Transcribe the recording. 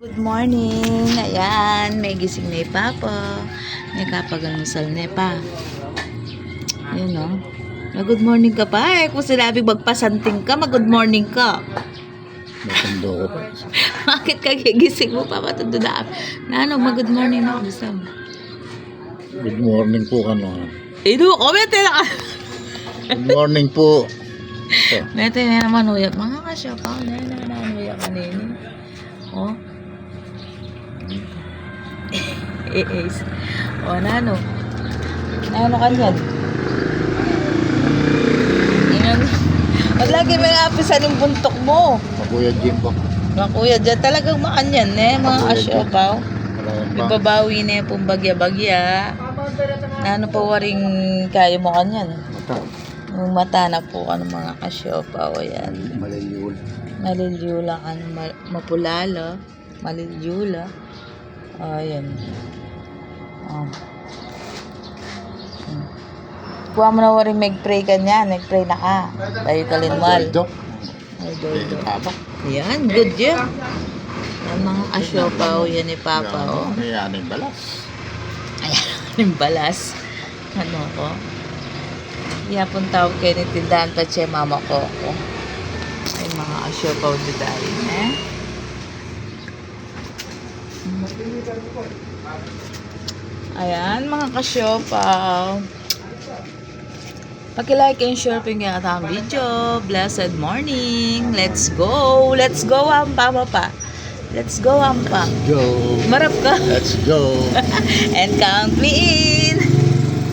Good morning! Ayan, may gising na Papa. May kapagalmusal na pa. Ayan o. Mag-good morning ka pa eh. Kung sinabi magpasanting ka, mag-good morning ka. Matundo ko pa. Bakit ka gigising mo pa? Matundo na. Ano, mag-good morning na. Gusto mo? Good morning po kano. Comment na. Good morning po. Mete na naman uyak. Mga kasya pa. Uyak kanina. Oh. Ace. O, nano? Nano ka niyan? Wag lagi may apisan yung buntok mo. Makuya Jimbo. Mga kuya, dyan talagang makanyan eh. Mga Kuya asyopaw. Malayan pa. Ibabawi na yung pong bagya-bagya. Nano pa waring kaya mo kanyan? Mata. Yung mata na po ka ng mga asyopaw. Ayan. Malayul. Malilyula ka ng mapulalo. Malilyula. Ayan. Oh. Kuha mo na waring mag-pray ka niyan. Nag-pray na ka. Tayo kalinwal. Dok. Ay, do. Papa. Ayan, good yan. Ang mga asyopaw yan ni Papa, oh. Ayan yung balas. Ayan, yung balas. Ano ko? Iyapon tawag kayo ni tindahan pa siya mama ko. Oh. Ay, mga asyopaw dito eh. Ayan, mga kasyopaw. Paki-like and share po yung ang video. Blessed morning. Let's go. Let's go, Ampa, Papa. Let's go, Ampa. Go. Marap ka. Let's go. And count me in.